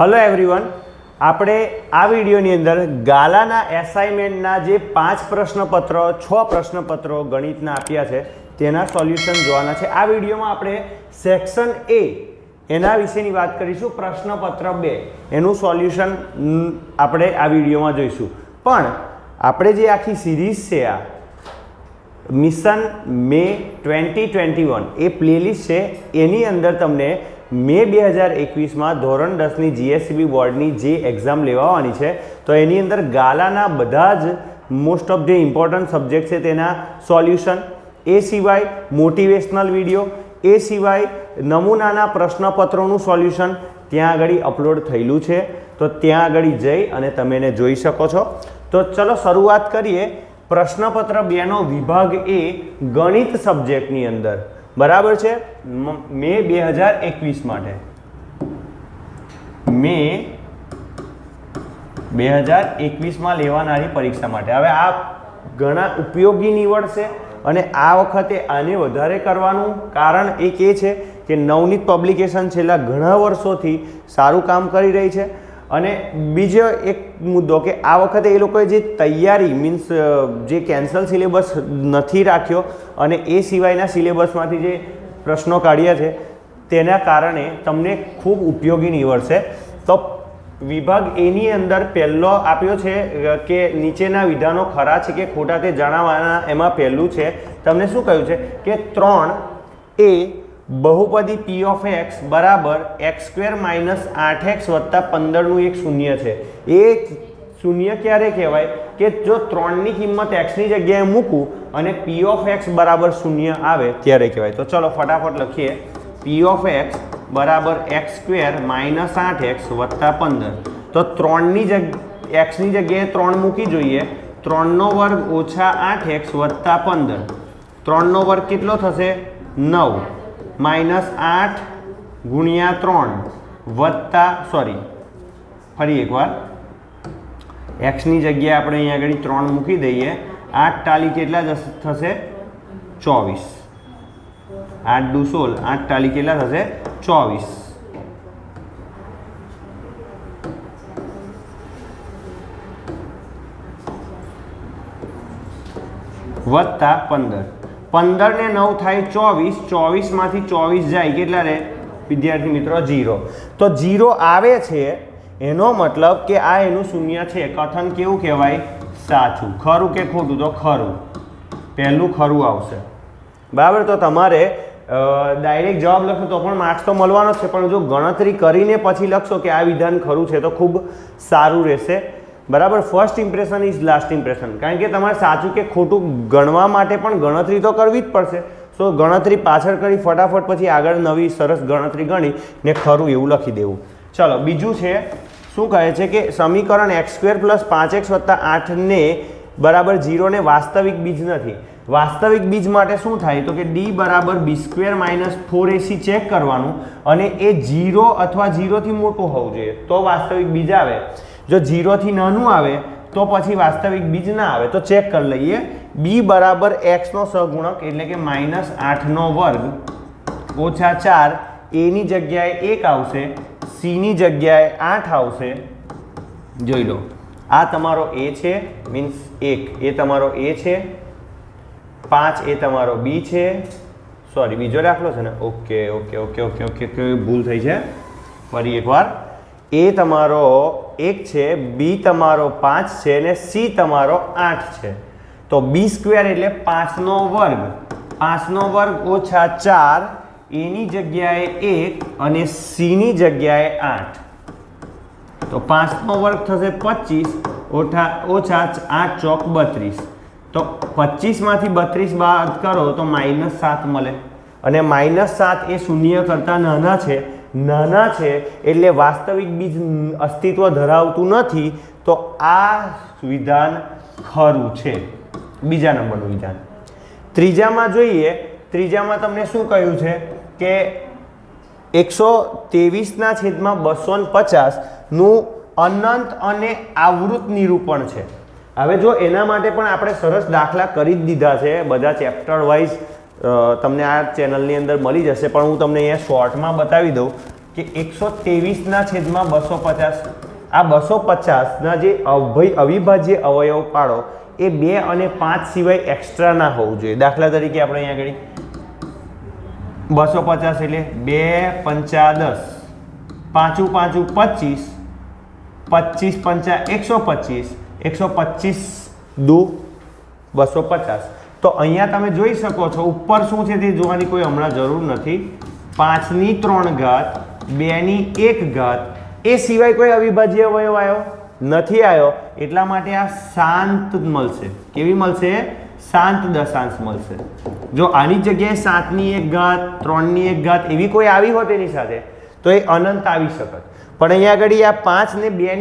Hello everyone, આપણે આ વિડિયોની અંદર ગાલાના એસાઇનમેન્ટના જે 5 પ્રશ્નપત્રો 6 પ્રશ્નપત્રો ગણિતના આપ્યા છે તેના સોલ્યુશન જોવાના છે। આ વિડિયોમાં આપણે સેક્શન એ એના વિશેની વાત કરીશું। પ્રશ્નપત્ર 2 એનું સોલ્યુશન આપણે આ વિડિયોમાં જોઈશું। પણ આપણે જે આખી સિરીઝ છે આ મિશન મે 2021 એ પ્લેલિસ્ટ છે, એની અંદર તમને મે 2021 में ધોરણ 10 ની જીએસસીબી બોર્ડની જે એક્ઝામ લેવાની છે તો એની અંદર ગાલાના બધા જ મોસ્ટ ઓફ જે ઇમ્પોર્ટન્ટ સબ્જેક્ટ છે તેના સોલ્યુશન, એ સિવાય મોટિવેશનલ વિડીયો, એ સિવાય નમૂનાના પ્રશ્નપત્રોનું સોલ્યુશન ત્યાં આગળ અપલોડ થયેલું છે। તો ત્યાં આગળ જઈ અને તમે એને જોઈ શકો છો। તો ચલો શરૂઆત કરીએ। પ્રશ્નપત્ર 2 નો વિભાગ એ ગણિત સબ્જેક્ટની અંદર बराबर है मे 2021 माटे मे 2021 में लेवानारी परीक्षा माटे। हवे आ घणा उपयोगी निवडशे अने आ वखते आने वधारे करवानुं कारण एक ए छे के नवनीत पब्लिकेशन छेल्ला घणा वर्षोथी सारू काम करी रही छे। અને બીજો એક મુદ્દો કે આ વખતે એ લોકોએ જે તૈયારી મીન્સ જે કેન્સલ સિલેબસ નથી રાખ્યો અને એ સિવાયના સિલેબસમાંથી જે પ્રશ્નો કાઢ્યા છે તેના કારણે તમને ખૂબ ઉપયોગી નીવડશે। તો વિભાગ એની અંદર પહેલો આપ્યો છે કે નીચેના વિધાનો ખરા છે કે ખોટા તે જણાવવાના। એમાં પહેલું છે તમને શું કહ્યું છે કે 3a बहुपदी p ऑफ x बराबर x² - 8x + 15 નું એક શૂન્ય છે। એ શૂન્ય ક્યારે કહેવાય કે જો 3 ની કિંમત x ની જગ્યાએ મૂકું અને p ऑफ x बराबर शून्य આવે ત્યારે કહેવાય। તો ચલો ફટાફટ લખીએ p ऑफ x बराबर x² - 8x + 15। તો 3 ની જગ્યાએ x ની જગ્યાએ 3 મૂકી જોઈએ। 3 નો વર્ગ ઓછા 8x + 15। 3 નો વર્ગ કેટલો થશે 9 -8 गुणिया 3 वत्ता सॉरी फरी एक बार एक्स नी जगह अपने अहीं आगळ 3 मूकी दईए। 8 टाली केटला थशे 24, 8 दू 16, 8 टाली केटला थशे 24 वत्ता 15। 15 ने 9 थाय 24, 24 मांथी 24 जाए केटला रे विद्यार्थी मित्रों 0। तो 0 आवे छे एनो मतलब के आ एनु शून्य छे। कथन केवुं कहेवाय साचुं। खरुं के खोटुं तो खरुं, पहेलुं खरुं आवशे बराबर। तो तमारे डायरेक्ट जवाब लखो तो पण मार्क्स तो मळवानो छे, पण जो गणतरी करीने पछी लखशो के आ विधान खरुं छे तो खूब सारुं रहेशे बराबर। First impression is last impression, कारण के तमारे साचुं के खोटुं गणवा माटे पण गणतरी तो करवी ज पड़शे। सो गणतरी पाछळ करी फटाफट पछी आगळ नवी सरस गणतरी गणी ने खरुं एवुं लखी देवुं। चलो बीजुं छे शुं कहे छे के समीकरण x² + 5x + 8 ने बराबर 0 ने वास्तविक बीज नथी। वास्तविक बीज माटे शुं थाय तो के d बराबर b² - 4ac चेक करवानुं अने ए 0 अथवा 0 थी मोटुं होवुं जोईए तो वास्तविक बीज आवे। जो 0 थी नानुं आवे तो पछी वास्तविक बीज ना आवे। तो चेक कर लईए b बराबर x नो सहगुणक एटले के -8 नो वर्ग ओछा 4 a नी जग्याए 1 आवशे, c नी जग्याए 8 आवशे। जोई लो आ तमारो a छे मीन्स 1 ए तमारो a छे, 5 ए तमारो b छे। सॉरी बीजो दाखलो छे ने okay okay okay okay okay भूल थई छे। फरी एकवार ए तमारो 1 छे, बी तमारो 5 छे ने सी तमारो 8 छे। तो b² एटले 5 नो वर्ग, 5 नो वर्ग ओछा 4 ए नी जग्याए 1 अने सी नी जग्याए 8। तो 5 नो वर्ग थशे 25 ओछा 8 चौक 32। तो 25 मांथी 32 बाद करो तो -7 मळे अने -7 ए शून्य करता नाना छे। नाना छे एटले वास्तविक बीज अस्तित्व धरावतुं नथी। तो आ विधान खरुं छे। बीजा नंबरनुं विधान त्रीजामां जोईए। त्रीजामां तमने शुं कह्युं छे के 123/250 नुं अनंत अने आवृत निरूपण छे। हवे जो एना माटे पण आपणे सरस दाखला करी ज दीधा छे, बधा चेप्टर वाइज तमने आ चेनलनी अंदर मळी जशे, पण हूँ तमने अहींया शॉर्टमां बतावी दऊं કે 123 છેદમાં 250 આ 250 જે અવિભાજ્ય અવયવ પાડો એ 2 અને 5 સિવાય એક્સ્ટ્રા ના હોવું જોઈએ। દાખલા તરીકે આપણે અહીંયા આગળ 250 એટલે 2 5 10 5 5 25 25 5 125 125 2 250 તો અહીંયા તમે જોઈ શકો છો ઉપર શું છે તે જોવાની કોઈ હમણાં જરૂર નથી 5 ની 3 ઘાત 2 ની 1 ઘાત એ સિવાય કોઈ અવિભાજ્ય અવયવ આવ્યો નથી આવ્યો એટલા માટે આ શાંત મળશે। કેવી મળશે? શાંત દશાંશ મળશે। જો આની જગ્યાએ 7 ની 1 ઘાત 3 ની 1 ઘાત એવી કોઈ આવી હોત એની સાથે તો એ અનંત આવી શકત, પણ અહીંયા આગળ આ 5 ને 2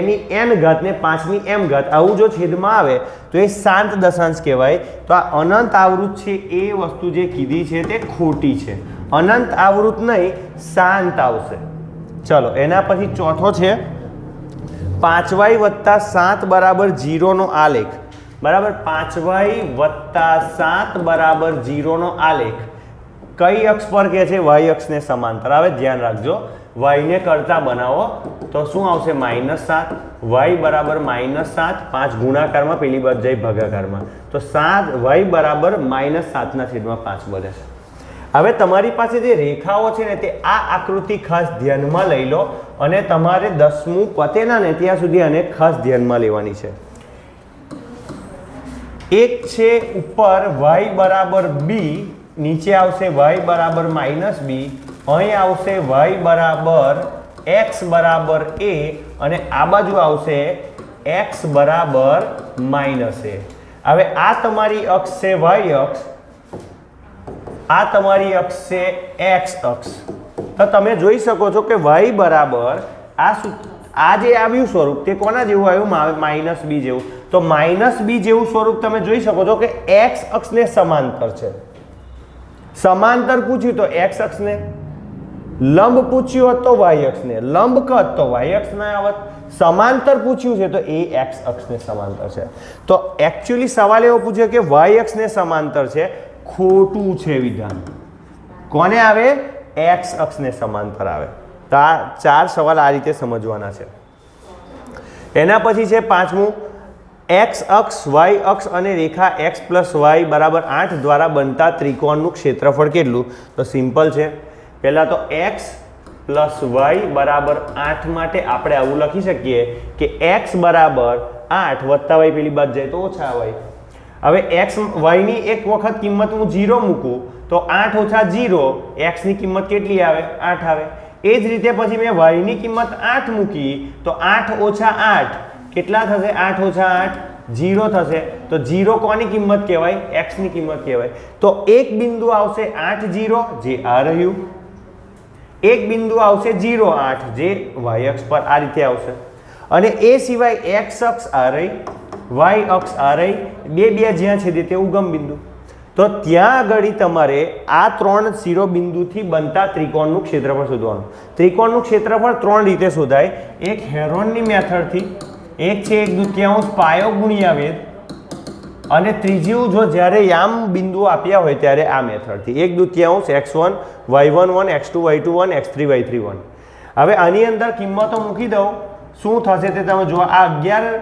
ની n ઘાત ને 5 ની m ઘાત આવું જો છેદમાં આવે તો એ શાંત દશાંશ કહેવાય। તો આ અનંત આવૃત છે એ વસ્તુ જે કીધી છે તે ખોટી છે। અનંત આવૃત નહીં, શાંત આવશે। ચલો એના પછી ચોથો છે 5y + 7 = 0 નો આલેખ। બરાબર, 5y + 7 = 0 નો આલેખ કઈ અક્ષ પર કે છે? y અક્ષને સમાંતર। હવે ધ્યાન રાખજો, y ને કરતા બનાવો તો શું આવશે? -7 y = -7 5 ગુણાકારમાં પેલી બાજુ જાય ભાગાકારમાં તો 7 y = -7/5 બને છે। હવે તમારી પાસે જે રેખાઓ છે ને તે આ આકૃતિ ખાસ ધ્યાનમાં લઈ લો અને તમારે 10મું પતે ના ને ત્યાં સુધી આને ખાસ ધ્યાનમાં લેવાની છે। એક છે ઉપર y = b, નીચે આવશે y = -b, અહીં આવશે y = x = a અને આ બાજુ આવશે x = -a। હવે આ તમારી અક્ષ છે y અક્ષ, આ તમારી અક્ષ છે x અક્ષ। તો તમે જોઈ શકો છો કે y બરાબર આ જે આવ્યું સ્વરૂપ તે કોના જેવું આવ્યું? -b જેવું। તો -b જેવું સ્વરૂપ તમે જોઈ શકો છો કે x અક્ષને સમાંતર છે। સમાંતર પૂછ્યું તો x અક્ષને, લંબ પૂછ્યું હોત તો y અક્ષને, લંબ કત તો y અક્ષ ના આવત, સમાંતર પૂછ્યું છે તો એ x અક્ષને સમાંતર છે। તો એકચ્યુઅલી સવાલ એવો પૂછ્યો કે y અક્ષને સમાંતર છે, ખોટું છે વિધાન। કોને આવે? x અક્ષને સમાંતર આવે। તો આ 4 સવાલ આ રીતે સમજવાના છે। એના પછી છે 5મું x અક્ષ, y અક્ષ અને રેખા x + y = 8 દ્વારા બનતા ત્રિકોણનું ક્ષેત્રફળ કેટલું? તો સિમ્પલ છે। પહેલા તો x + y = 8 માટે આપણે આવું લખી શકીએ કે x = 8 + y પેલી બાજુ જાય તો ઓછા y। હવે x y ની એક વખત કિંમત હું 0 મૂકું તો 8 - 0 x ની કિંમત કેટલી આવે? 8 આવે। એ જ રીતે પછી મેં y ની કિંમત 8 મૂકી તો 8 - 8 કેટલા થશે? 8 - 8 0 થશે। તો 0 કોની કિંમત કહેવાય? x ની કિંમત કહેવાય। તો એક બિંદુ આવશે 8 0 જે આ રહ્યું, એક બિંદુ આવશે 0 8 જે y અક્ષ પર આ રીતે આવશે, અને એ સિવાય x અક્ષ આ રહી, y અક્ષ આ રહી, બે જ્યાં છેદે તે ઉગમ બિંદુ। તો ત્યાં આગળ તમારે આ 3 શિરોબિંદુથી બનતા ત્રિકોણનું ક્ષેત્રફળ શોધવાનું। ત્રિકોણનું ક્ષેત્રફળ 3 રીતે શોધાય। એક હેરોનની મેથડથી, એક છે 1/2 પાયો ગુણ્યા વેધ, અને ત્રીજું જો જ્યારે યામ બિંદુઓ આપ્યા હોય ત્યારે આ મેથડથી 1/2 x1 y11 x2 y21 x3 y31। હવે આની અંદર કિંમતો મૂકી દઉં, શું થશે તે તમે જુઓ। આ 11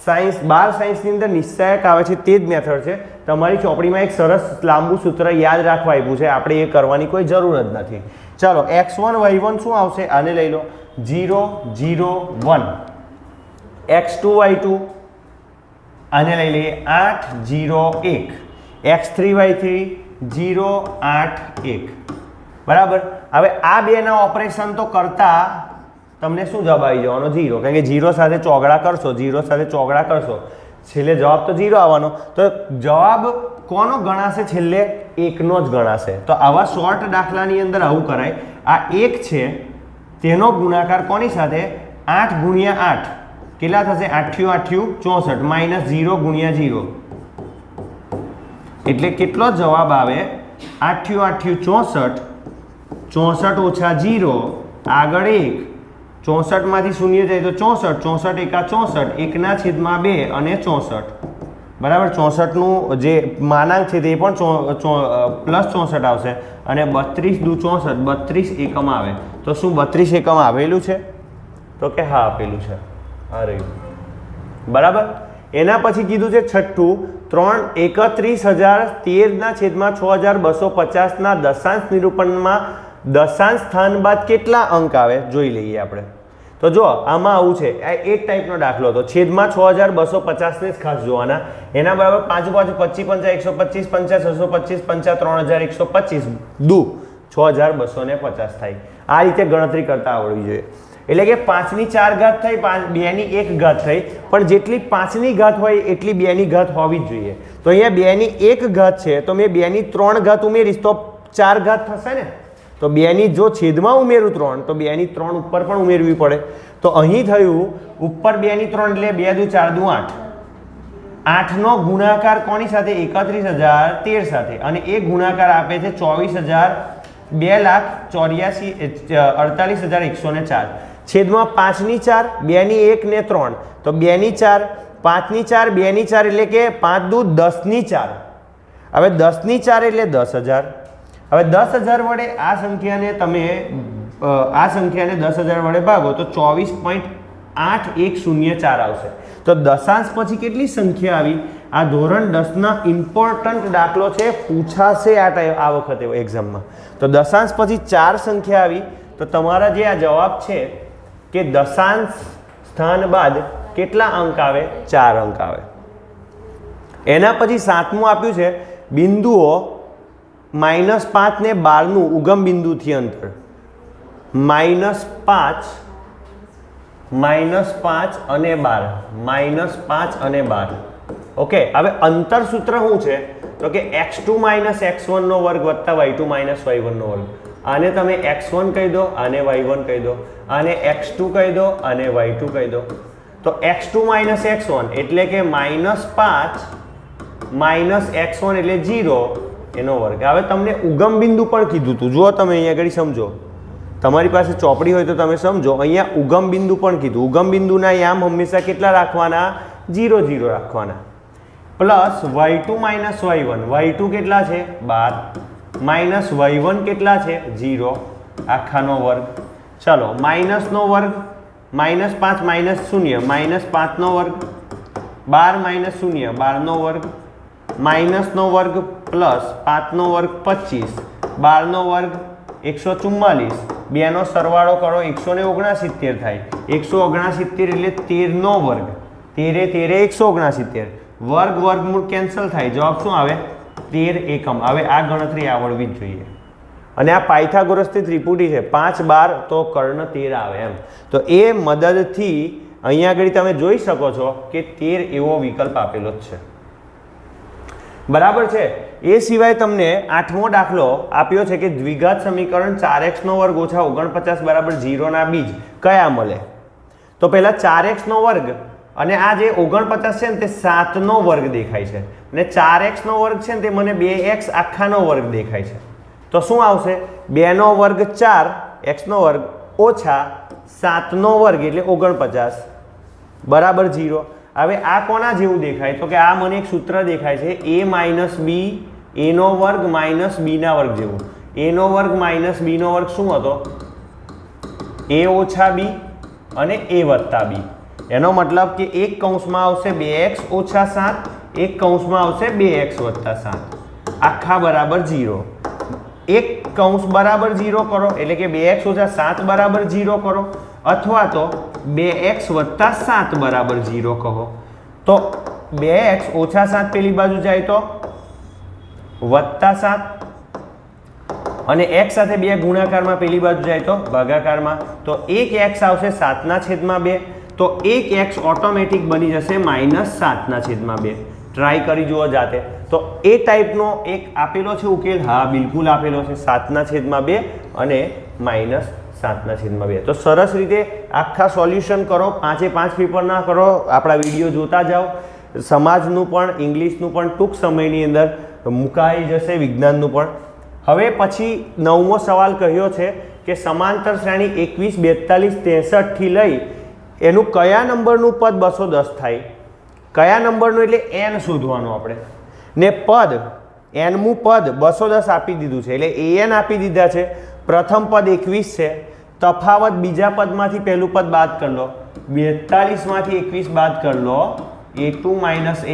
સાયન્સ 12 સાયન્સની અંદર નિશ્ચાયક આવે છે તે જ મેથડ છે। તમારી ચોપડીમાં એક સરસ લાંબુ સૂત્ર યાદ રાખવા આપ્યું છે, આપણે એ કરવાની કોઈ જરૂર જ નથી। ચાલો x1 y1 શું આવશે? આને લઈ લો 0 0 1, x2 y2 આને લઈ લઈએ 8 0 1, x3 y3 0 8 1। બરાબર। હવે આ બેના ઓપરેશન તો કરતા તમને શું જવાબ આવી જવાનો? 0, કારણ કે 0 સાથે ચોગડા કરશો, 0 સાથે ચોગડા કરશો છેલ્લે જવાબ તો 0 આવવાનો। તો જવાબ કોનો ગણાશે? છેલ્લે 1 નો જ ગણાશે। તો આવા શોર્ટ દાખલાની અંદર આવું કરાય। આ 1 છે તેનો ગુણાકાર કોની સાથે? 8 × 8 કેટલા થશે? 8 × 8 64 -0 × 0 એટલે કેટલો જવાબ આવે? 8 × 8 64, 64 - 0 આગળ 1, 64 માંથી 0 જાય તો 64, 64 × 1 = 64, 1/2 અને 64 બરાબર. 64નું જે માનાંક છે તે પણ +64 આવશે અને 32 દુ 64 32 એકમ આવે. તો શું 32 એકમ આવેલું છે? તો કે હા આપેલું છે. આ રહ્યું. બરાબર. એના પછી કીધું છે છઠ્ઠું 31,013/6250 દશાંશ નિરૂપણમાં દશાંશ સ્થાન બાદ કેટલા અંક આવે જોઈ લઈએ આપણે. તો જો આમાં આવું છે, આ એક ટાઈપનો દાખલો હતો. છેદમાં 6,250 ને જ ખાસ જોવાના. એના બરાબર 5 5 25 125 5 625 5 3125 દુ 6,250 થાય. આ રીતે ગણતરી કરતા આવડવી જોઈએ. એટલે કે 5ની 4 ઘાત થઈ, 2ની 1 ઘાત થઈ, પણ જેટલી 5ની ઘાત હોય એટલી 2ની ઘાત હોવી જ જોઈએ. તો અહીંયા 2ની 1 ઘાત છે તો મેં 2ની 3 ઘાત ઉમેરીશ તો 4 ઘાત થશે ને. તો 2ની જો છેદમાં ઉમેરું 3 તો 2ની 3 ઉપર પણ ઉમેરવી પડે. તો અહીં થયું ઉપર 2ની 3 એટલે 2 દુ 4 દુ 8. 8નો ગુણાકાર કોની સાથે? 31,013 સાથે. અને એ ગુણાકાર આપે છે 2,2,84,104 છેદમાં 5ની 4 2ની 1 ને 3 તો 2ની 4 5ની 4 2ની 4 એટલે કે 5 દુ 10ની 4. હવે 10ની 4 એટલે 10,000. હવે 10,000 વડે આ સંખ્યાને તમે 10,000 વડે ભાગો તો 24.8104 આવશે. તો દશાંશ પછી કેટલી સંખ્યા આવી? આ ધોરણ 10ના ઇમ્પોર્ટન્ટ દાખલો છે, પૂછાશે આ વખતે એક્ઝામમાં. તો દશાંશ પછી 4 સંખ્યા આવી. તો તમારા જે આ જવાબ છે કે દશાંશ સ્થાન બાદ કેટલા અંક આવે? 4 અંક આવે. એના પછી 7મું આપ્યું છે બિંદુઓ -5 ને 12નું ઉગમ બિંદુથી અંતર. -5 અને 12 -5 અને 12. ઓકે. હવે અંતર સૂત્ર શું છે? તો કે x2 - x1 નો વર્ગ વત્તા y2 - y1 નો વર્ગ. આને તમે x1 કહી દો, આને y1 કહી દો, આને x2 કહી દો, આને y2 કહી દો. તો x2 - x1 એટલે કે -5 -x1 એટલે 0 એનો વર્ગ. હવે તમને ઉગમ બિંદુ પણ કીધું હતું. જુઓ તમે અહીંયા આગળ સમજો, તમારી પાસે ચોપડી હોય તો તમે સમજો. અહીંયા ઉગમ બિંદુ પણ કીધું. ઉગમ બિંદુના યામ હંમેશા કેટલા રાખવાના? 0 0 રાખવાના. Plus y2 - y1. y2 કેટલા છે? 12 -y1 કેટલા છે? 0 આખાનો વર્ગ. ચલો માઇનસનો વર્ગ -5 -0 -5નો વર્ગ 12 - 0 12નો વર્ગ માઇનસનો વર્ગ પ્લસ 5નો વર્ગ 25 12નો વર્ગ 144 બેનો સરવાળો કરો 169 થાય. 169 એટલે 13નો વર્ગ 13 169 વર્ગ વર્ગમૂળ કેન્સલ થાય. જવાબ શું આવે? 13 એકમ. હવે આ ગણતરી આવડવી જ જોઈએ. અને આ પાયથાગોરસની ત્રિપુટી છે 5 12 તો કર્ણ 13 આવે એમ. તો એ મદદથી અહીંયા આગળ તમે જોઈ શકો છો કે 13 એવો વિકલ્પ આપેલો જ છે. બરાબર છે. એ સિવાય તમને 8મો દાખલો આપ્યો છે કે દ્વિઘાત સમીકરણ 4x² - 49 = 0 ના બીજ કયા મળે? તો પહેલા 4x² અને આ જે 49 છે ને તે 7નો વર્ગ દેખાય છે અને 4x² છે ને તે મને 2x આખાનો વર્ગ દેખાય છે. તો શું આવશે? 2નો વર્ગ 4 x² ઓછા 7નો વર્ગ એટલે 49 બરાબર 0. હવે આ કોના જેવું દેખાય? તો કે આ મને એક સૂત્ર દેખાય છે a - b a² - b ના વર્ગ જેવું. a² - b નો વર્ગ શું હતો? a ઓછા b અને a વત્તા b. એનો મતલબ કે એક કૌંસમાં આવશે 2x ઓછા 7, એક કૌંસમાં આવશે 2x વત્તા 7 આખા બરાબર 0. એક કૌંસ બરાબર 0 કરો એટલે કે 2x ઓછા 7 બરાબર 0 કરો અથવા તો 2x વત્તા 7 બરાબર 0 કહો. તો 2x ઓછા 7 પેલી બાજુ જાય તો વત્તા 7 અને x સાથે 2 ગુણાકારમાં પેલી બાજુ જાય તો ભાગાકારમાં. તો 1x આવશે 7/2. તો 1x ઓટોમેટિક બની જશે -7/2. ટ્રાય કરી જુઓ જાતે. તો એ ટાઈપનો એક આપેલો છે ઉકેલ. હા બિલકુલ આપેલો છે 7/2 અને -7/2. તો સરસ રીતે આખા સોલ્યુશન કરો. 5 પેપરના કરો. આપણા વિડીયો જોતા જાઓ. સમાજનું પણ ઇંગ્લિશનું પણ ટૂંક સમયની અંદર મુકાઈ જશે, વિજ્ઞાનનું પણ. હવે પછી 9મો સવાલ કહ્યો છે કે સમાંતર શ્રેણી 21 42 63 થી લઈ એનું કયા નંબરનું પદ 210 થાય? કયા નંબરનું એટલે n શોધવાનું આપણે ને પદ nમું પદ 210 આપી દીધું છે એટલે an આપી દીધા છે પ્રથમ પદ 21 છે તફાવત બીજા પદમાંથી પહેલું પદ બાદ કરી લો 42 માંથી 21 બાદ કરી લો a2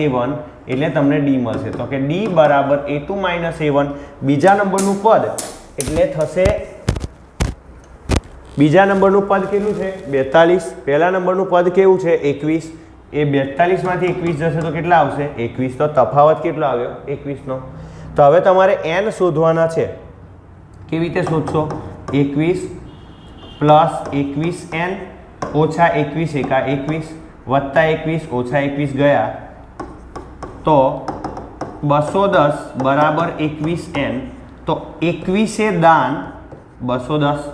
a1 એટલે તમને d મળશે તો કે d બરાબર a2 a1 બીજા નંબરનું પદ એટલે થશે બીજા નંબરનું પદ કેટલું છે 42 પહેલા નંબરનું પદ કેવું છે 21 એ 42 માંથી 21 જશે તો કેટલા આવશે 21 તો તફાવત કેટલો આવ્યો 21 નો તો હવે તમારે n શોધવાના છે કેવી રીતે શોધશો 21 પ્લસ 21n ઓછા 21 એકા 21 વત્તા 21 ઓછા 21 ગયા તો 210 બરાબર 21n તો 21 એ દાન 210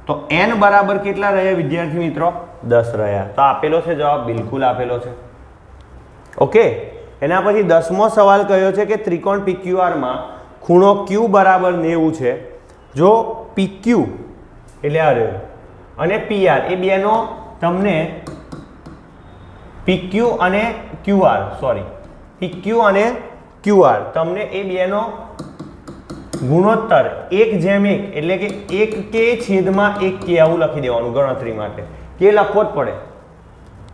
તો n બરાબર કેટલા રહ્યા વિદ્યાર્થી મિત્રો 10 રહ્યા તો આપેલો છે જવાબ બિલકુલ આપેલો છે ઓકે એના પછી 10મો સવાલ કયો છે કે ત્રિકોણ PQR માં ખૂણો Q બરાબર 90 છે જો PQ એટલે આ રહ્યો અને PR એ બેનો તમને PQ અને QR સોરી PQ અને QR તમને એ બેનો ગુણોત્તર 1:1 એટલે કે 1k છેદમાં 1k આવું લખી દેવાનું ગણતરી માટે k લખવો જ પડે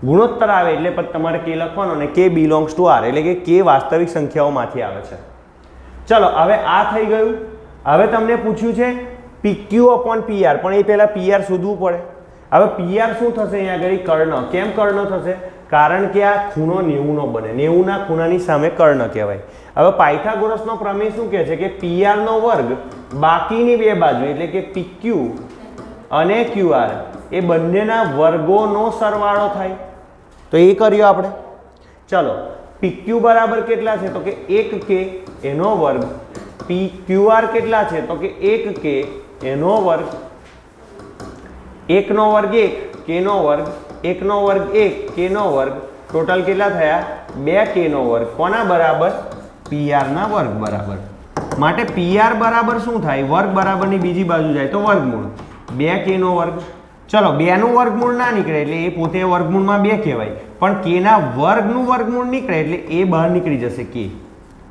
ગુણોત્તર આવે એટલે પછી તમારે k લખવાનો અને k બિલોંગ્સ ટુ r એટલે કે k વાસ્તવિક સંખ્યાઓમાંથી આવે છે ચલો હવે આ થઈ ગયું હવે તમને પૂછ્યું છે PQ/PR પણ એ પહેલા PR શોધવું પડે હવે PR શું થશે અહીંયા આગળ કર્ણ કેમ કર્ણ થશે કારણ કે આ ખૂણો 90 નો બને 90 ના ખૂણાની સામે કર્ણ કહેવાય હવે પાયથાગોરસનો પ્રમેય શું કહે છે કે PR નો વર્ગ બાકીની બે બાજુ એટલે કે PQ અને QR એ બંનેના વર્ગોનો સરવાળો થાય તો એ કર્યો આપણે ચલો PQ બરાબર કેટલા છે તો કે 1k એનો વર્ગ QR કેટલા છે તો કે 1k એનો વર્ગ 1 નો વર્ગ 1 k નો વર્ગ 1 નો વર્ગ 1 k નો વર્ગ ટોટલ કેટલા થયા 2k નો વર્ગ કોના બરાબર PR ના વર્ગ બરાબર માટે PR બરાબર શું થાય વર્ગ બરાબરની બીજી બાજુ જાય તો વર્ગમૂળ 2k નો વર્ગ ચલો 2 નું વર્ગમૂળ ના નીકળે એટલે એ પોતે વર્ગમૂળમાં 2 કહેવાય પણ k ના વર્ગનું વર્ગમૂળ નીકળે એટલે એ બહાર નીકળી જશે k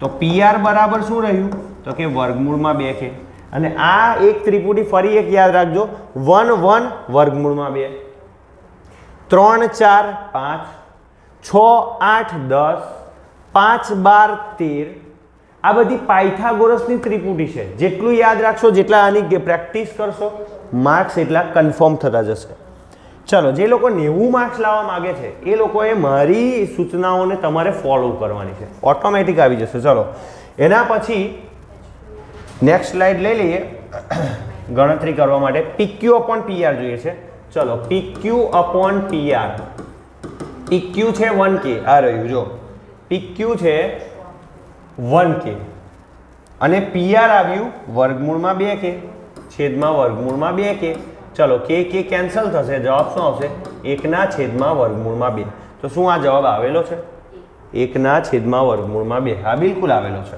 તો PR બરાબર શું રહ્યું તો કે વર્ગમૂળમાં 2k અને આ એક ત્રિપુટી ફરી એક યાદ રાખજો 1 1 વર્ગમૂળમાં 2 3 4 5 6 8 10 5 12 13 આ બધી પાયથાગોરસની ત્રિપુટી છે જેટલું યાદ રાખશો જેટલા આની પ્રેક્ટિસ કરશો માર્ક્સ એટલા કન્ફર્મ થતા જશે ચલો જે લોકો 90 માર્ક્સ લાવવા માંગે છે એ લોકોએ મારી સૂચનાઓને તમારે ફોલો કરવાની છે ઓટોમેટિક આવી જશે ચલો એના પછી નેક્સ્ટ સ્લાઇડ લઈ લઈએ ગણતરી કરવા માટે PQ/PR જોઈએ છે ચલો PQ/PR PQ છે 1k આ રહ્યું જો PQ છે 1k અને PR આવ્યું વર્ગમૂળમાં 2k છેદમાં વર્ગમૂળમાં 2k ચલો k કેન્સલ થશે જવાબ શું આવશે 1/વર્ગમૂળમાં 2 તો શું આ જવાબ આવેલો છે 1/વર્ગમૂળમાં 2 હા બિલકુલ આવેલો છે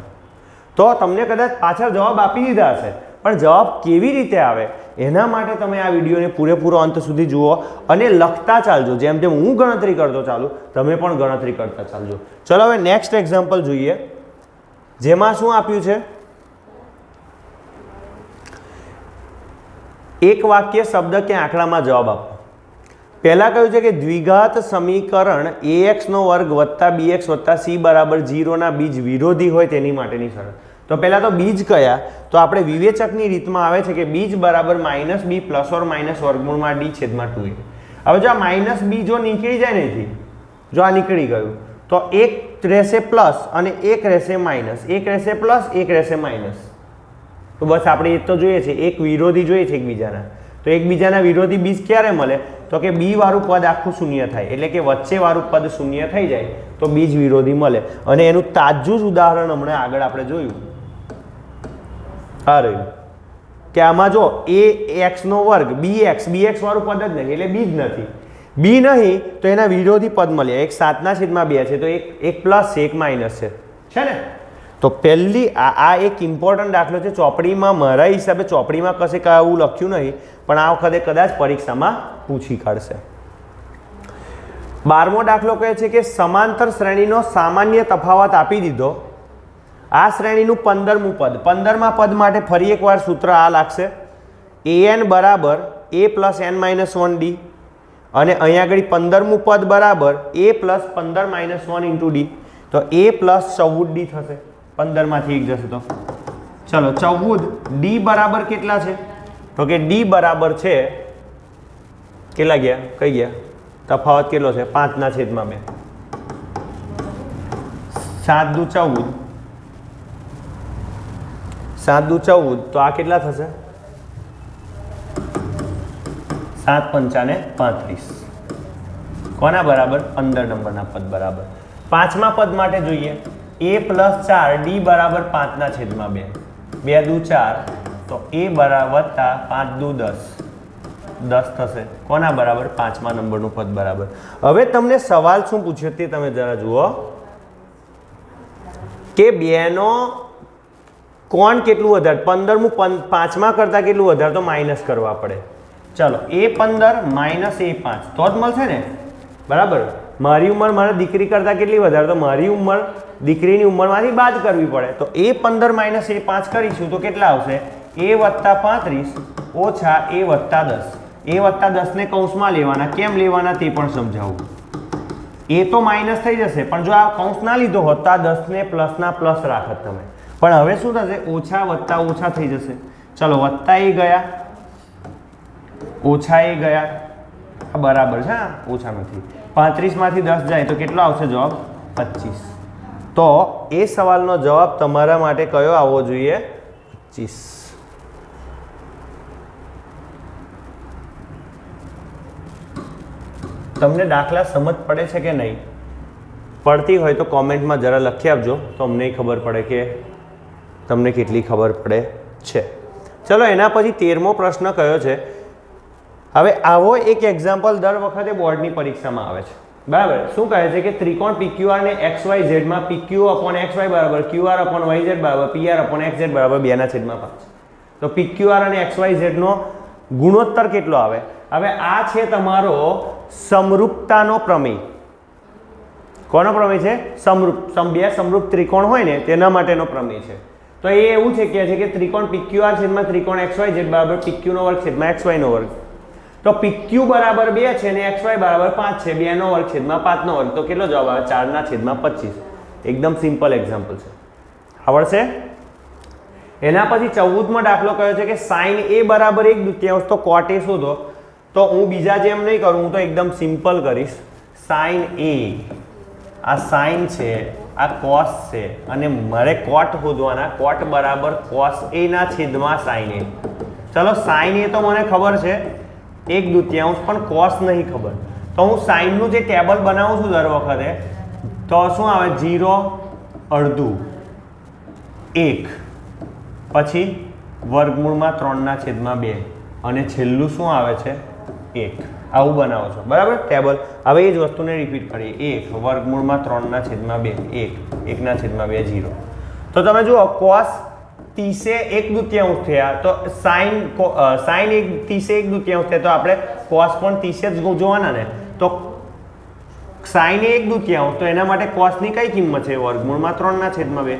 તો તમને કદાચ પાછળ જવાબ આપી દીધા હશે પણ જવાબ કેવી રીતે આવે એના માટે તમે આ વિડીયોને પૂરેપૂરો અંત સુધી જુઓ અને લખતા ચાલજો જેમ જેમ હું ગણતરી કરતો ચાલું તમે પણ ગણતરી કરતા ચાલજો ચલો હવે નેક્સ્ટ એક્ઝામ્પલ જોઈએ જેમાં શું આપ્યું છે એક વાક્ય શબ્દ કે આંકડામાં જવાબ આપો પહેલા કહ્યું છે કે દ્વિઘાત સમીકરણ ax² વત્તા bx વત્તા c બરાબર 0 ના બીજ વિરોધી હોય તેની માટેની શરત તો પહેલા તો બીજ કયા તો આપણે વિવેચકની રીતમાં આવે છે કે બીજ બરાબર -b ± વર્ગમૂળમાં d છેદમાં 2a હવે જો આ -b જો નીકળી જાય ને જો આ નીકળી ગયું તો એક રહેશે પ્લસ અને એક રહેશે માઇનસ એક રહેશે પ્લસ એક રહેશે માઇનસ તો બસ આપણે એ તો જોઈએ છે એક વિરોધી જોઈએ છે એકબીજાના તો એકબીજાના વિરોધી બીજ ક્યારે મળે તો કે b વાળું પદ આખું શૂન્ય થાય એટલે કે વચ્ચે વાળું પદ શૂન્ય થઈ જાય તો બીજ વિરોધી મળે અને એનું તાજું જ ઉદાહરણ હમણાં આગળ આપણે જોયું આ રહ્યું કે આમાં જો ax² bx વાળું પદ જ નહીં એટલે બીજ નથી બી નહીં તો એના વિરોધી પદ મળ્યા એક 7/2 છે તો એક પ્લસ છે એક માઇનસ છે ને તો પહેલી આ એક ઇમ્પોર્ટન્ટ દાખલો છે ચોપડીમાં મારા હિસાબે ચોપડીમાં કશે આવું લખ્યું નહીં પણ આ વખતે કદાચ પરીક્ષામાં પૂછી કાઢશે 12મો દાખલો કહે છે કે સમાંતર શ્રેણીનો સામાન્ય તફાવત આપી દીધો. આ શ્રેણીનું 15મું પદ, 15મા પદ માટે ફરી એકવાર સૂત્ર આ લાગશે, an બરાબર a plus n minus 1d, અને અહીંયા આગળ 15મું પદ બરાબર a plus 15 minus 1 into D, તો a પ્લસ 14d થશે. 15માંથી 1 જશે તો ચલો 14. ડી બરાબર કેટલા છે? તો કે ડી બરાબર છે કેટલા ગયા? કઈ ગયા? તફાવત કેટલો છે? 5/2. 7 દુ 14, 7 દુ 14, તો આ કેટલા થશે? 7 પંચાને 35. કોના બરાબર? 15 નંબરના પદ બરાબર. 5મા પદ માટે જોઈએ, a પ્લસ 4 ડી બરાબર 5/2. 2 દુ 4, તો a બરાબર વત્તા 5 દુ 10, 10 થશે. કોના બરાબર? 5મા નંબરનું પદ બરાબર. હવે તમને સવાલ શું પૂછ્યો તે તમે જરા જુઓ કે 2નો કોણ કેટલું વધારે? 15મું 5મા કરતાં કેટલું વધારે? તો માઇનસ કરવા પડે. ચલો a15 માઇનસ a5 તો જ મળશે ને, બરાબર. મારી ઉંમર મારા દીકરી કરતાં કેટલી વધારે? તો મારી ઉંમર દીકરીની ઉંમરમાંથી બાદ કરવી પડે. તો a15 માઇનસ a5 કરીશું તો કેટલા આવશે? a વત્તા 35 ઓછા a વત્તા 10. a વત્તા 10 ને કૌંસમાં લેવાના. કેમ લેવાના તે પણ સમજાવું. એ તો માઇનસ થઈ જશે, પણ જો આ કૌંસ ના લીધો હોત તો આ 10 ને પ્લસના પ્લસ રાખત તમે. પણ હવે શું થશે? ઓછા વત્તા ઓછા થઈ જશે. ચલો વત્તા એ ગયા, ઓછા એ ગયા, આ બરાબર છે, ઓછા નથી. 35માંથી 10 જાય તો કેટલો આવશે જવાબ? 25. તો એ સવાલનો જવાબ તમારા માટે કયો આવવો જોઈએ? 25. તમને દાખલા સમજ પડે છે કે નહીં? પડતી હોય તો કોમેન્ટમાં જરા લખી આપજો, તો અમને ખબર પડે કે તમને કેટલી ખબર પડે છે. ચલો એના પછી 13મો પ્રશ્ન કયો છે? હવે આવો એક એક્ઝામ્પલ દર વખતે બોર્ડની પરીક્ષામાં આવે છે, બરાબર. શું કહે છે કે ત્રિકોણ PQR ને XYZ માં PQ અપોન XY બરાબર QR અપોન YZ બરાબર PR અપોન XZ બરાબર 2/5. તો PQR અને XYZ નો ગુણોત્તર કેટલો આવે? હવે આ છે તમારો સમરૂપતાનો પ્રમેય. કોનો પ્રમેય છે? બે સમરૂપ ત્રિકોણ હોય ને તેના માટેનો પ્રમેય છે. તો એ એવું છે કે ત્રિકોણ PQR છેદમાં ત્રિકોણ XYZ બરાબર PQ નો વર્ગ છેદમાં XY નો વર્ગ. તો PQ બરાબર 2 છે અને XY બરાબર 5 છે. 2 નો વર્ગ છેદમાં 5 નો વર્ગ, તો કેટલો જવાબ આવે? 4/25. એકદમ સિમ્પલ એક્ઝામ્પલ છે, આવડશે. એના પછી 14મો દાખલો કયો છે કે sin A બરાબર 1/2, તો cot A શોધો. તો હું બીજા જેમ નહીં કરું, હું તો એકદમ સિમ્પલ કરીશ. sin A, આ sin છે, આ cos છે, અને મારે cot શોધવાના. cot બરાબર cos A ના છેદમાં sin A. ચલો sin A તો મને ખબર છે 1/2, પણ cos નહીં ખબર. તો હું sin નું જે ટેબલ બનાવું છું દર વખતે, તો શું આવે? 0, અડધું, 1, પછી વર્ગમૂળમાં 3/2, અને છેલ્લું શું આવે છે? 1. આવું બનાવો છો, બરાબર, ટેબલ. હવે એ જ વસ્તુને રિપીટ કરીએ. 1 વર્ગમૂળમાં 3/2, 1/2, 0. તો તમે જુઓ cos 30 1/2 થયા, તો sin 30 1/2 થયા, તો આપણે cos પણ 30 જ જોવાના ને. તો sin 1/2, તો એના માટે cos ની કઈ કિંમત છે? વર્ગમૂળમાં 3/2.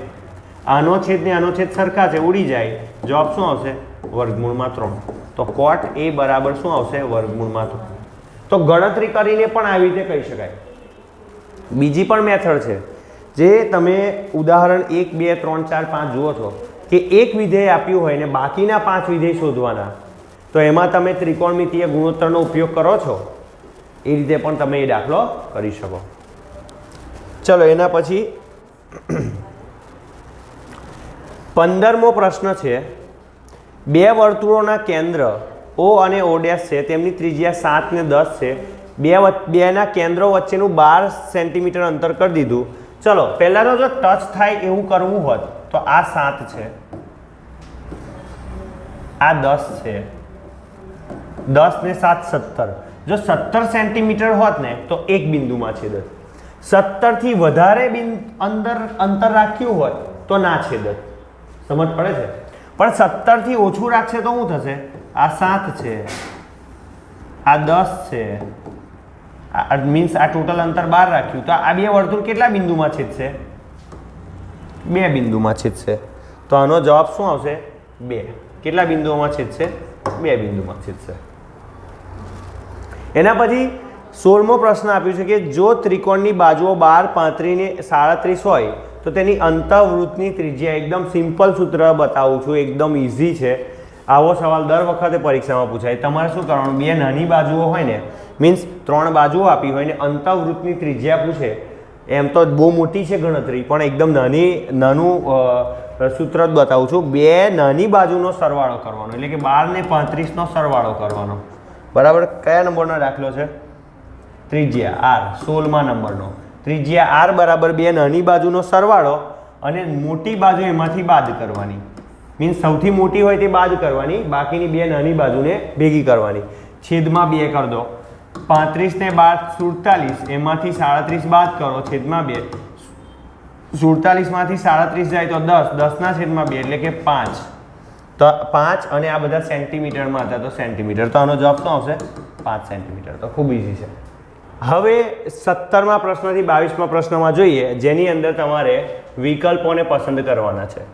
આનો છેદ ને આનો છેદ સરખા છે, ઉડી જાય. જવાબ શું આવશે? વર્ગમૂળમાં 3. તો cot A બરાબર શું આવશે? વર્ગમૂળમાં 3. તો ગણતરી કરીને પણ આવી રીતે કહી શકાય. બીજી પણ મેથડ છે, જે તમે ઉદાહરણ 1, 2, 3, 4, 5 જુઓ છો કે એક વિધેય આપ્યું હોય ને બાકીના 5 વિધેય શોધવાના, તો એમાં તમે ત્રિકોણમિતીય ગુણોત્તરનો ઉપયોગ કરો છો. એ રીતે પણ તમે એ દાખલો કરી શકો. ચલો એના પછી 15મો પ્રશ્ન છે. બે વર્તુળોના કેન્દ્ર O અને O' છે, તેમની ત્રિજ્યા 7 ને 10 છે. બેના કેન્દ્રો વચ્ચેનું 12 સેન્ટીમીટર અંતર કરી દીધું. ચલો પહેલા તો જો ટચ થાય એવું કરવું હોત તો આ 7 છે, આ 10 છે, 10 ને 7 17. જો 17 સેન્ટીમીટર હોત ને તો એક બિંદુમાં છેદત. 17 થી વધારે અંતર રાખ્યું હોય તો ના છેદત. સમજ પડે છે? પણ 17 થી ઓછું રાખશે તો શું થશે? આ 7 છે, આ 10 છે, મીન્સ આ ટોટલ અંતર 12 રાખ્યું તો આ બે વર્તુળ કેટલા બિંદુમાં છેદશે? 2 બિંદુમાં છેદશે. તો આનો જવાબ શું આવશે? 2. કેટલા બિંદુઓમાં છેદશે? 2 બિંદુમાં છેદશે. એના પછી 16મો પ્રશ્ન આપ્યું છે કે જો ત્રિકોણની બાજુઓ 12, 35 ને 37 હોય તો તેની અંતઃવૃત્તની ત્રિજ્યા, એકદમ સિમ્પલ સૂત્ર બતાવું છું, એકદમ ઇઝી છે. આવો સવાલ દર વખતે પરીક્ષામાં પૂછાય. તમારે શું કરવાનું? બે નાની બાજુઓ હોય ને, મીન્સ 3 બાજુઓ આપી હોય ને અંતઃવૃત્તની ત્રિજ્યા પૂછે, એમ તો બહુ મોટી છે ગણતરી, પણ એકદમ નાનું સૂત્ર જ બતાવું છું. બે નાની બાજુનો સરવાળો કરવાનો, એટલે કે 12 ને 35નો સરવાળો કરવાનો. બરાબર? કયા નંબરનો દાખલો છે? ત્રિજ્યા r, 16મા નંબરનો. ત્રિજ્યા r બરાબર બે નાની બાજુનો સરવાળો અને મોટી બાજુ એમાંથી બાદ કરવાની. મીન્સ સૌથી મોટી હોય તે બાદ કરવાની, બાકીની બે નાની બાજુને ભેગી કરવાની. છેદમાં 2 કરી દો. 35 ને 12 47, એમાંથી 37 બાદ કરો, છેદમાં 2. 47 માંથી 37 જાય તો 10, 10ના છેદમાં 2 એટલે કે 5. તો 5 અને આ બધા સેન્ટીમીટરમાં હતા તો સેન્ટીમીટર. તો આનો જવાબ શું આવશે? 5 સેન્ટીમીટર. તો ખૂબ ઇઝી છે. હવે 17મા પ્રશ્નથી 22મા પ્રશ્નમાં જોઈએ, જેની અંદર તમારે વિકલ્પોને પસંદ કરવાના છે.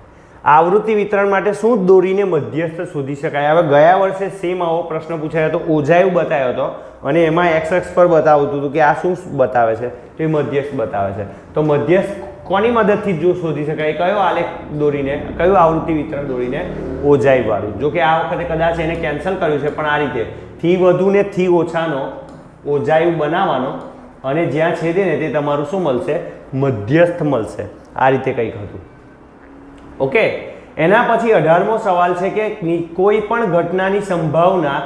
આવૃત્તિ વિતરણ માટે શું દોરીને મધ્યસ્થ શોધી શકાય? હવે ગયા વર્ષે સેમ આવો પ્રશ્ન પૂછાયો હતો, ઓજાયું બતાવ્યો હતો અને એમાં એક્સ અક્ષ પર બતાવતું હતું કે આ શું બતાવે છે? તો એ મધ્યસ્થ બતાવે છે. તો મધ્યસ્થ કોની મદદથી જો શોધી શકાય? કયો આલેખ દોરીને, કયું આવૃત્તિ વિતરણ દોરીને? ઓજાઈ વાળું. જો કે આ વખતે કદાચ એને કેન્સલ કર્યું છે, પણ આ રીતે થી વધુ ને થી ઓછાનો ઓજાયું બનાવવાનો અને જ્યાં છેદે ને તે તમારું શું મળશે? મધ્યસ્થ મળશે. આ રીતે કંઈક હતું. ઓકે. એના પછી 18મો સવાલ છે કે કોઈ પણ ઘટનાની સંભાવના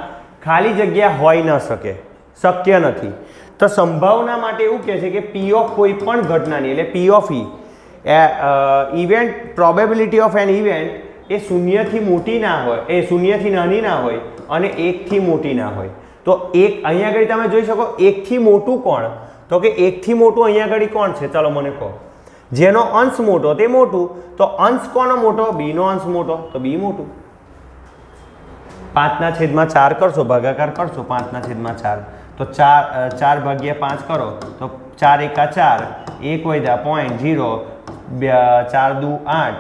ખાલી જગ્યા હોઈ ન શકે, શક્ય નથી. તો સંભાવના માટે એવું કહે છે કે પી ઓફ કોઈ પણ ઘટનાની, એટલે P of event, probability of an event એ 0થી મોટી ના હોય, એ 0થી નાની ના હોય અને 1થી મોટી ના હોય. તો અહીંયા આગળ તમે જોઈ શકો 1થી મોટું કોણ? તો કે 1થી મોટું અહીંયા આગળ કોણ છે? ચલો મને કહો. જેનો અંશ મોટો તે મોટું. તો અંશ કોનો મોટો? b નો અંશ મોટો, તો b મોટું. 5/4 કરશો, ભાગાકાર કરશો 5/4, તો 4 ભાગ્યા 5 કરો તો 4 એકા 4, 1 વધ્યા 0.0, 4 દુ 8,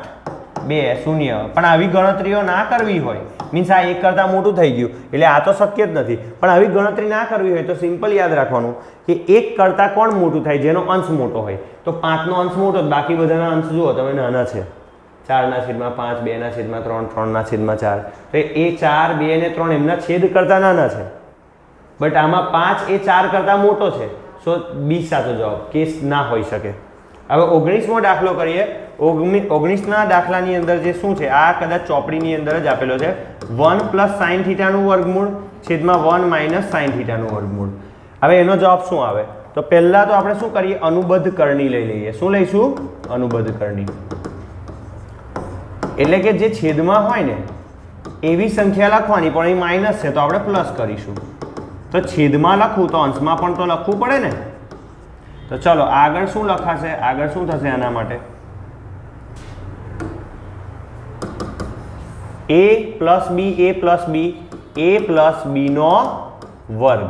2 0. પણ આવી ગણતરીઓ ના કરવી હોય, મીન્સ આ 1 કરતાં મોટું થઈ ગયું એટલે આ તો શક્ય જ નથી. પણ આવી ગણતરી ના કરવી હોય તો સિમ્પલ યાદ રાખવાનું કે 1 કરતાં કોણ મોટું થાય? જેનો અંશ મોટો હોય. તો 5નો અંશ મોટો, બાકી બધાના અંશ જુઓ તમે નાના છે. 4/5, 2/3, 3/4. તો એ 4, 2 ને 3 એમના છેદ કરતાં નાના છે, બટ આમાં 5 એ 4 કરતાં મોટો છે. સો બી સાચો જવાબ, કેસ ના હોઈ શકે. હવે 19મો દાખલો કરીએ. 19ના દાખલાની અંદર જે શું છે, આ કદાચ ચોપડીની અંદર જ આપેલો છે. 1 + sin θ નું વર્ગમૂળ છેદમાં 1 - sin θ નું વર્ગમૂળ. હવે એનો જવાબ શું આવે? તો પહેલાં તો આપણે શું કરીએ? અનુબદ્ધ કરણી લઈ લઈએ. શું લઈશું? અનુબદ્ધ કરણી. એટલે કે જે છેદમાં હોય ને એવી સંખ્યા લખવાની, પણ એ માઇનસ છે તો આપણે પ્લસ કરીશું. તો છેદમાં લખવું તો અંશમાં પણ તો લખવું પડે ને. તો ચલો આગળ શું લખાશે? આગળ શું થશે આના માટે? a + b, a + b, a + b નો વર્ગ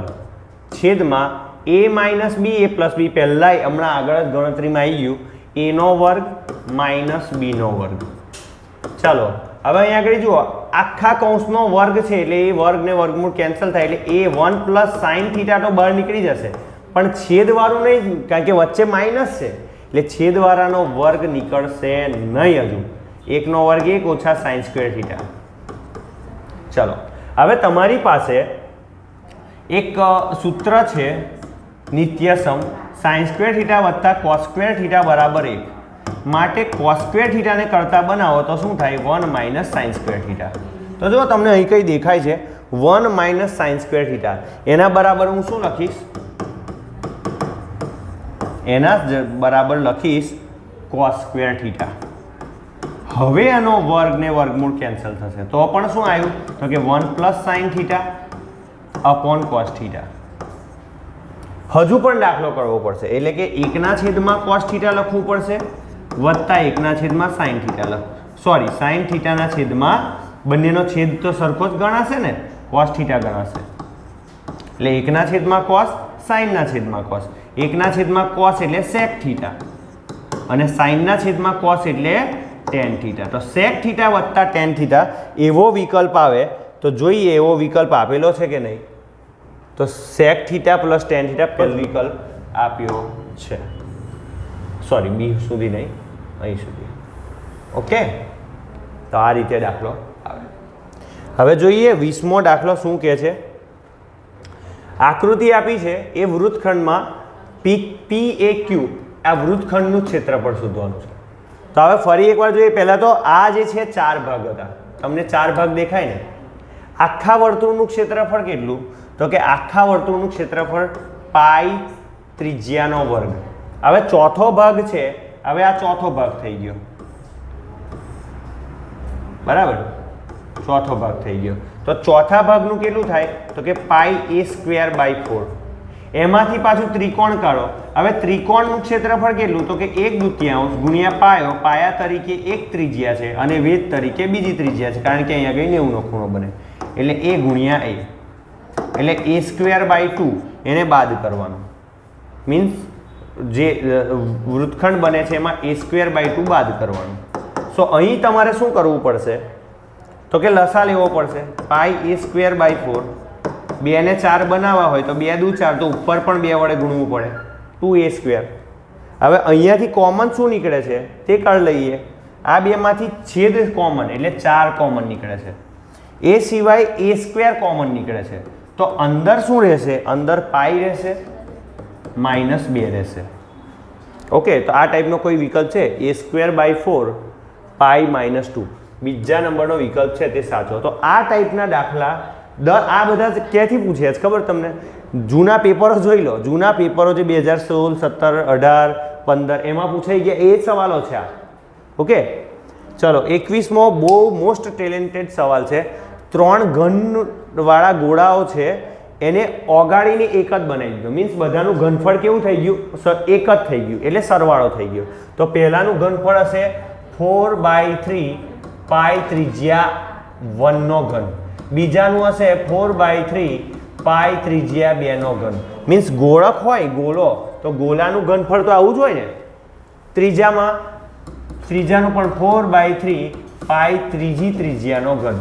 છેદમાં a - b, a + b. પહેલાં હમણાં આગળ જ ગણતરીમાં આવી ગયું, a નો વર્ગ - b નો વર્ગ. ચાલો હવે અહીંયા આગળ જુઓ, આખા કૌંસનો વર્ગ છે એટલે એ વર્ગ ને વર્ગમૂળ કેન્સલ થાય એટલે એ 1 + sin θ તો બહાર નીકળી જશે, પણ છેદવાળું નહીં, કારણ કે વચ્ચે માઇનસ છે એટલે છેદવાળાનો વર્ગ નીકળશે નહીં. હજુ 1નો વર્ગ 1 ઓછા sin² θ. ચલો હવે તમારી પાસે એક સૂત્ર છે નિત્યસમ sin² θ વત્તા cos² θ બરાબર 1. માટે cos² θ ને કરતા બનાવો તો શું થાય? 1 - sin² θ. તો જો તમને અહીં કઈ દેખાય છે 1 - sin² θ, એના બરાબર હું શું લખીશ? એના બરાબર લખીશ cos² θ. હવે આનો વર્ગ ને વર્ગમૂળ કેન્સલ થશે તો પણ શું આવ્યું? તો કે 1 + sin θ / cos θ. હજુ પણ દાખલો કરવો પડશે, એટલે કે 1/છેદમાં cos θ લખવું પડશે વત્તા 1/છેદમાં sin θ સોરી sin θ ના છેદમાં, બંનેનો છેદ તો સરખો જ ગણાશે ને, cos θ ગણાશે એટલે 1/છેદમાં cos, સાઇનના છેદમાં કોસ. 1ના છેદમાં કોસ એટલે સેક થીટા અને સાઇનના છેદમાં કોસ એટલે ટેન થીટા. તો સેક થીટા વત્તા ટેન થીટા એવો વિકલ્પ આવે તો જોઈએ એવો વિકલ્પ આપેલો છે કે નહીં. તો sec theta plus tan theta પહેલો વિકલ્પ આપ્યો છે. સોરી, બી સુધી નહીં, અહીં સુધી. ઓકે, તો આ રીતે દાખલો આવે. હવે જોઈએ 20મો દાખલો શું કહે છે. આકૃતિ આપી છે એ વૃત્તખંડમાં PAQ આ વૃત્તખંડનું ક્ષેત્રફળ શોધવાનું છે. તો હવે ફરી એકવાર જોઈએ. પહેલાં તો આ જે છે 4 ભાગ હતા, તમને 4 ભાગ દેખાય ને. આખા વર્તુળનું ક્ષેત્રફળ કેટલું? તો કે આખા વર્તુળનું ક્ષેત્રફળ પાઈ ત્રિજ્યાનો વર્ગ. હવે ચોથો ભાગ છે, હવે આ ચોથો ભાગ થઈ ગયો, બરાબર, ચોથો ભાગ થઈ ગયો. તો ચોથા ભાગનું કેટલું થાય? તો કે πa²/4. એમાંથી પાછું ત્રિકોણ કાઢો. હવે ત્રિકોણનું ક્ષેત્રફળ કેટલું? તો કે 1/2 ગુણ્યા પાયો. પાયા તરીકે એક ત્રિજ્યા છે અને વેધ તરીકે બીજી ત્રિજ્યા છે, કારણ કે અહીંયા ગઈ 90નો ખૂણો બને એટલે a ગુણ્યા a એટલે a²/2 એને બાદ કરવાનું. મીન્સ જે વૃત્તખંડ બને છે એમાં a²/2 બાદ કરવાનું. સો અહીં તમારે શું કરવું પડશે? તો કે લસા લેવો પડશે. πa²/4 2 ને 4 બનાવવા હોય તો 2 દુ 4, તો ઉપર પણ 2 વડે ગુણવું પડે, 2a². હવે અહીંયાથી કોમન શું નીકળે છે તે કાઢી લઈએ. આ બેમાંથી છેદ કોમન એટલે 4 કોમન નીકળે છે. એ સિવાય a² કોમન નીકળે છે. તો અંદર શું રહેશે? અંદર પાઈ રહેશે, -2 રહેશે. ઓકે, તો આ ટાઈપનો કોઈ વિકલ્પ છે a²/4 π-2 બીજા નંબરનો વિકલ્પ છે તે સાચો. તો આ ટાઈપના દાખલા આ બધા ક્યાંથી પૂછ્યા છે ખબર તમને? જૂના પેપરો જોઈ લો. જૂના પેપરો જે 2016, 17, 18, 15 એમાં પૂછાઈ ગયા એ જ સવાલો છે આ. ઓકે, ચલો 21મો બહુ મોસ્ટ ટેલેન્ટેડ સવાલ છે. 3 ઘનવાળા ગોળાઓ છે એને ઓગાળીને એક જ બનાવી દીધો. મીન્સ બધાનું ઘનફળ કેવું થઈ ગયું? એક જ થઈ ગયું, એટલે સરવાળો થઈ ગયો. તો પહેલાનું ઘનફળ હશે 4/3 પાઈ ત્રિજ્યા 1નો ઘન. બીજાનું હશે 4/3 પાઈ ત્રિજ્યા 2નો ઘન. મીન્સ ગોળક હોય ગોળો, તો ગોળાનું ઘનફળ તો આવું જ હોય ને. ત્રીજાનું પણ 4/3 પાઈ ત્રીજી ત્રિજ્યાનો ઘન.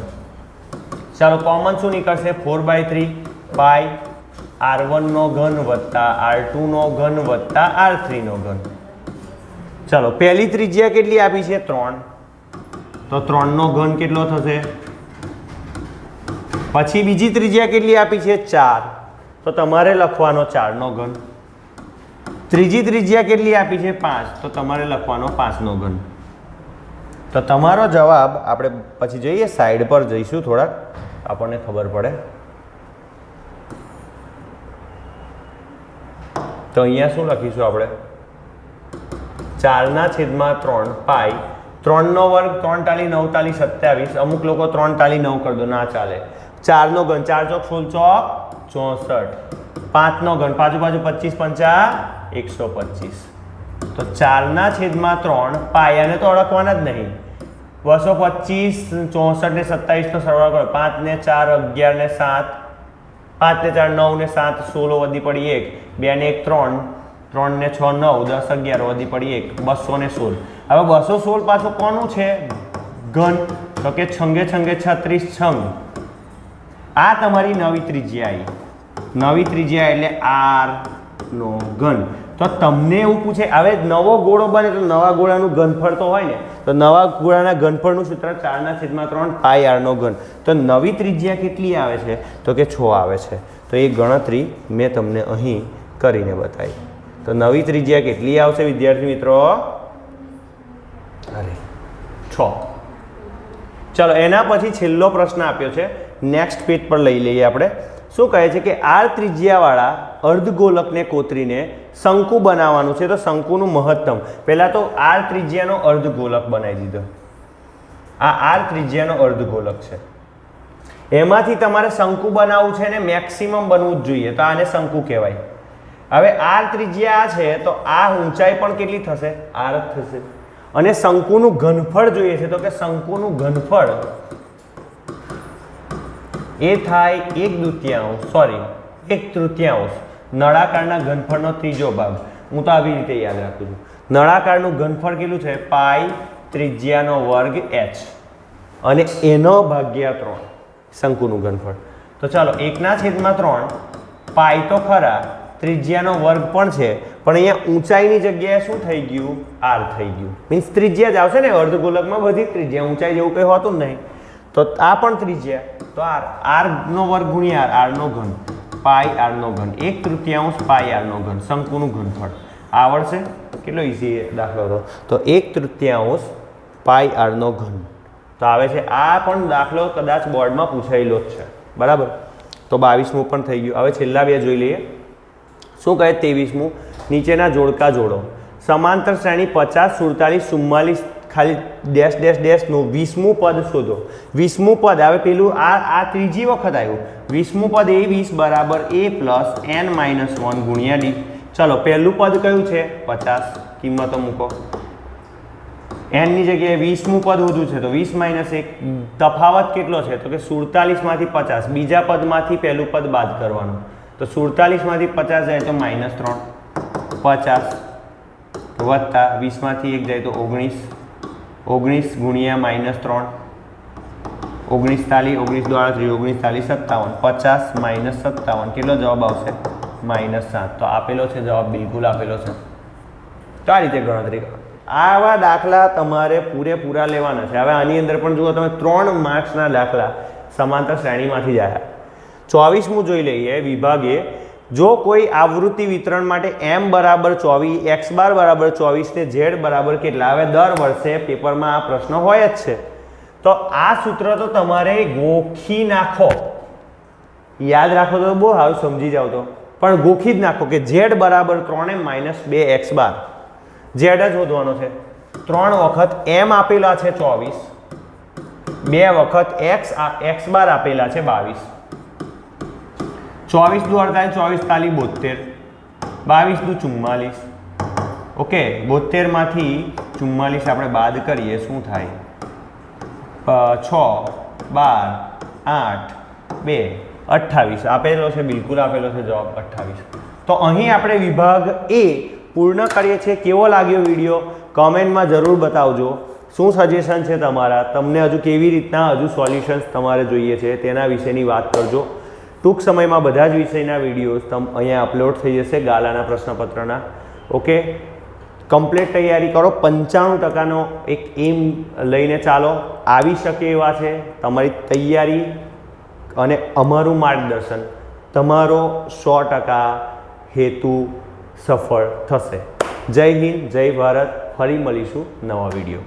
ચાલો કોમન શું નીકળશે? 4/3 પાઈ r1નો ઘન વત્તા r2નો ઘન વત્તા r3નો ઘન. ચાલો પહેલી ત્રિજ્યા કેટલી આપી છે? 3. તો 3નો ઘન કેટલો થશે? પછી બીજી ત્રિજ્યા કેટલી આપી છે? 4. તો તમારે લખવાનો 4નો ઘન. ત્રીજી ત્રિજ્યા કેટલી આપી છે? 5. તો તમારે લખવાનો 5નો ઘન. તો તમારો જવાબ આપણે પછી જોઈએ, સાઈડ પર જઈશું થોડાક, આપણને ખબર પડે. તો અહીંયા શું લખીશું આપણે? 4/3 પાઈ 3નો વર્ગ 3 ટાલી 9 ટાલી 27. અમુક લોકો 3 ટાલી 9 કરી દો, ના ચાલે. 4નો ઘન 4 ચોક 16 ચોક 64. 5નો ઘન પાછું 25 પંચા 125. તો 4/3 પાઈ, આને તો ઓળખવાના જ નહીં. 225 64 ને 27 નો સરવાળો કરો. 5 ને 4 11 ને 7, 5 ને 4 9 ને 7 16 વધી પડી 1, 2 ને 1 3, 3 ને 6 9 10 11 વધી પડી 1, 216. હવે 216 પાછું કોનું છે? ઘન. તો કે છંગે છંગે 36 છંગ. આ તમારી નવી ત્રિજ્યા આવી. નવી ત્રિજ્યા એટલે r નો ઘન. તો તમને એવું પૂછે, હવે નવો ગોળો બને તો નવા ગોળાનું ઘનફળ તો હોય ને. તો નવા ગોળાના ઘનફળનું સૂત્ર 4/3 પાઈ r નો ઘન. તો નવી ત્રિજ્યા કેટલી આવે છે? તો કે 6 આવે છે. તો એ ગણતરી મેં તમને અહીં કરીને બતાવી. તો નવી ત્રિજ્યા કેટલી આવશે વિદ્યાર્થી મિત્રો? અરે 6. ચલો એના પછી છેલ્લો પ્રશ્ન આપ્યો છે, નેક્સ્ટ પેજ પર લઈ લઈએ આપણે. શું કહે છે કે r ત્રિજ્યાવાળા અર્ધગોલકને કોતરીને શંકુ બનાવવાનું છે. તો શંકુનું મહત્તમ, પહેલાં તો r ત્રિજ્યાનો અર્ધગોલક બનાવી દીધો. આ r ત્રિજ્યાનો અર્ધગોલક છે, એમાંથી તમારે શંકુ બનાવવું છે ને મેક્સિમમ બનવું જ જોઈએ. તો આને શંકુ કહેવાય. હવે r ત્રિજ્યા આ છે તો આ ઊંચાઈ પણ કેટલી થશે? r થશે. અને શંકુનું ઘનફળ જોઈએ છે. તો કે શંકુનું ઘનફળ એ થાય 1/3 સોરી 1/3 નળાકારના ઘનફળનો ત્રીજો ભાગ. હું તો આવી રીતે યાદ રાખું છું. નળાકારનું ઘનફળ કેટલું છે? પાઈ ત્રિજ્યાનો વર્ગ h અને એનો ભાગ્યા 3 શંકુનું ઘનફળ. તો ચાલો 1/3 પાઈ તો ખરા, ત્રિજ્યાનો વર્ગ પણ છે, પણ અહીંયા ઊંચાઈની જગ્યાએ શું થઈ ગયું? r થઈ ગયું. મીન્સ ત્રિજ્યા જ આવશે ને, અર્ધગોલકમાં બધી ત્રિજ્યા, ઊંચાઈ જેવું કંઈ હોતું જ નહીં. તો આ પણ ત્રિજ્યા, તો r નો વર્ગ ગુણ્યા r નો ઘન, પાઈ r નો ઘન, 1/3 પાઈ r નો ઘન, શંકુનું ઘનફળ. આવડશે? કેટલો ઈઝી દાખલો હતો. તો 1/3 પાઈ r નો ઘન. તો આવે છે આ પણ દાખલો કદાચ બોર્ડમાં પૂછાયેલો જ છે, બરાબર. તો 22મું પણ થઈ ગયું. હવે છેલ્લા બે જોઈ લઈએ. શું કહે? 23મું, નીચેના જોડકા જોડો. સમાંતર શ્રેણી 50, 47, 44 ખાલી ડેશ ડેશ ડેશનું 20મું પદ શોધો. 20મું પદ, હવે પેલું આ ત્રીજી વખત આવ્યું. 20મું પદ a20 બરાબર a પ્લસ n-1 ગુણ્યા d. ચલો પહેલું પદ કયું છે? 50. કિંમતો મૂકો. n ની જગ્યાએ 20મું પદ વધુ છે, તો 20 - 1. તફાવત કેટલો છે? તો કે 47 માંથી 50. બીજા પદમાંથી પહેલું પદ બાદ કરવાનું. તો 47 માંથી 50 જાય તો -3. 50 વત્તા 20 માંથી 1 જાય તો 19. 19 ગુણ્યા -3. 19 તાલી 19 દ્વારા 19 તાલી 57. 50 - 57 કેટલો જવાબ આવશે? -7. તો આપેલો છે જવાબ, બિલકુલ આપેલો છે. તો આ રીતે ગણતરી કરો. આવા દાખલા તમારે પૂરેપૂરા લેવાના છે. હવે આની અંદર પણ જુઓ તમે 3 માર્ક્સના દાખલા સમાંતર શ્રેણીમાંથી જ આવ્યા. 24મું જોઈ લઈએ. વિભાગે જો કોઈ આવૃત્તિ વિતરણ માટે m બરાબર 24, x બાર બરાબર 24 ને z બરાબર કેટલા? હવે દર વર્ષે પેપરમાં આ પ્રશ્ન હોય જ છે. તો આ સૂત્ર તો તમારે ગોખી નાખો, યાદ રાખો તો બહુ સારું સમજી જાવ. તો પણ ગોખી જ નાખો કે z બરાબર 3m - 2x બાર. z જ શોધવાનો છે. 3 વખત m આપેલા છે 24, 2 વખત x બાર આપેલા છે 22. 24 દુ 48, 24 તાલી 72, 22 દુ 44. ઓકે, 72 માંથી 44 આપણે બાદ કરીએ, શું થાય? 6, 12, 8, 2, 28 આપેલો છે, બિલકુલ આપેલો છે જવાબ 28. તો અહીં આપણે વિભાગ A પૂર્ણ કરીએ છીએ. કેવો લાગ્યો વિડીયો? કમેન્ટમાં જરૂર બતાવજો. શું સજેશન છે તમારા? તમને હજુ કેવી રીતના હજુ સોલ્યુશન્સ તમારે જોઈએ છે તેના વિશેની વાત કરજો. ટૂંક સમયમાં બધા જ વિષયના વિડીયોઝ અહીંયા અપલોડ થઈ જશે, ગાલાના પ્રશ્નપત્રના. ઓકે, કમ્પ્લીટ તૈયારી કરો. 95%નો એક એમ લઈને ચાલો. આવી શકે એવા છે. તમારી તૈયારી અને અમારું માર્ગદર્શન, તમારો 100% હેતુ સફળ થશે. જય હિન્દ, જય ભારત. ફરી મળીશું નવા વિડીયો.